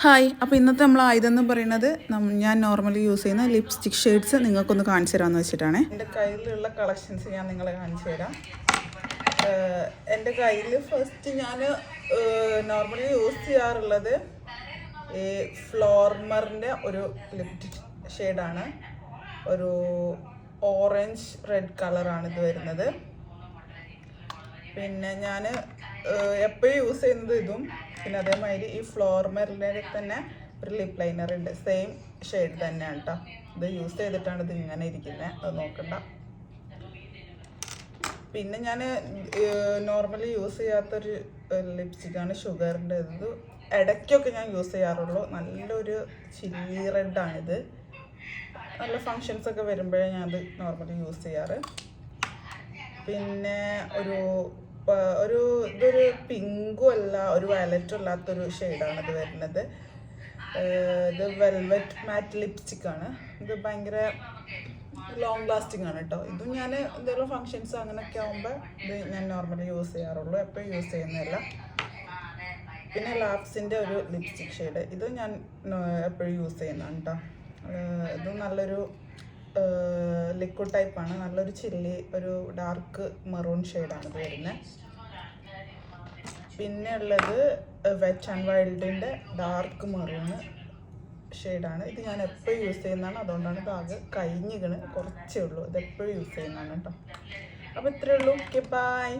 Hi, അപ്പോൾ ഇന്നത്തെ നമ്മൾ ആയുധം പറയുന്നത് ഞാൻ നോർമലി യൂസ് ചെയ്യുന്ന ലിപ്സ്റ്റിക് ഷെയ്ഡ്സ് നിങ്ങൾക്കൊന്ന് കാണിച്ചു തരാമെന്ന് വെച്ചിട്ടാണ്. എൻ്റെ കയ്യിലുള്ള കളക്ഷൻസ് ഞാൻ നിങ്ങളെ കാണിച്ചു തരാം. എൻ്റെ കയ്യിൽ ഫസ്റ്റ് ഞാൻ നോർമലി യൂസ് ചെയ്യാറുള്ളത് ഈ ഫ്ലോർമറിൻ്റെ ഒരു ലിപ്സ്റ്റിക് ഷെയ്ഡാണ്. ഒരു ഓറഞ്ച് റെഡ് കളറാണ് ഇത് വരുന്നത്. പിന്നെ ഞാൻ എപ്പോഴും യൂസ് ചെയ്യുന്നത് ഇതും, പിന്നെ അതേമാതിരി ഈ ഫ്ലോർമറിൻ്റെ തന്നെ ഒരു ലിപ് ലൈനർ ഉണ്ട്, സെയിം ഷെയ്ഡ് തന്നെയാണ് കേട്ടോ. ഇത് യൂസ് ചെയ്തിട്ടാണ് ഇത് ഇങ്ങനെ ഇരിക്കുന്നത്, അത് നോക്കണ്ട. പിന്നെ ഞാൻ നോർമലി യൂസ് ചെയ്യാത്തൊരു ലിപ്സ്റ്റിക്കാണ് ഷുഗറിൻ്റെ. ഇത് ഇടയ്ക്കൊക്കെ ഞാൻ യൂസ് ചെയ്യാറുള്ളൂ. നല്ലൊരു ചില്ലി റെഡാണിത്. നല്ല ഫങ്ഷൻസൊക്കെ വരുമ്പോഴേ ഞാനത് നോർമലി യൂസ് ചെയ്യാറ്. പിന്നെ ഇതൊരു പിങ്കും അല്ല ഒരു വയലറ്റും അല്ലാത്തൊരു ഷെയ്ഡാണ് ഇത് വരുന്നത്. ഇത് വെൽവെറ്റ് മാറ്റ് ലിപ്സ്റ്റിക്കാണ്. ഇത് ഭയങ്കര ലോങ് ലാസ്റ്റിംഗ് ആണ് കേട്ടോ. ഇതും ഞാൻ എന്തെങ്കിലും ഫങ്ഷൻസ് അങ്ങനെയൊക്കെ ആകുമ്പോൾ ഇത് ഞാൻ നോർമലി യൂസ് ചെയ്യാറുള്ളൂ, എപ്പോഴും യൂസ് ചെയ്യുന്നില്ല. പിന്നെ ലാപ്സിൻ്റെ ഒരു ലിപ്സ്റ്റിക് ഷെയ്ഡ്, ഇത് ഞാൻ എപ്പോഴും യൂസ് ചെയ്യുന്നതാണ് കേട്ടോ. ഇതും നല്ലൊരു ലിക്വിഡ് ടൈപ്പാണ്, നല്ലൊരു ചില്ലി ഒരു ഡാർക്ക് മെറൂൺ ഷെയ്ഡാണ് ഇത് വരുന്നത്. പിന്നെ ഉള്ളത് വെറ്റ് ആൻഡ് വൈൽഡിൻ്റെ ഡാർക്ക് മെറൂൺ ഷെയ്ഡാണ്. ഇത് ഞാൻ എപ്പോഴും യൂസ് ചെയ്യുന്നതാണ്, അതുകൊണ്ടാണ് ഇത് ആകെ കഴിഞ്ഞിക്കണ്, കുറച്ചേ ഉള്ളൂ. ഇത് എപ്പോഴും യൂസ് ചെയ്യുന്നതാണ് കേട്ടോ. അപ്പോൾ ഇത്രയേ ഉള്ളൂ. Okay, by.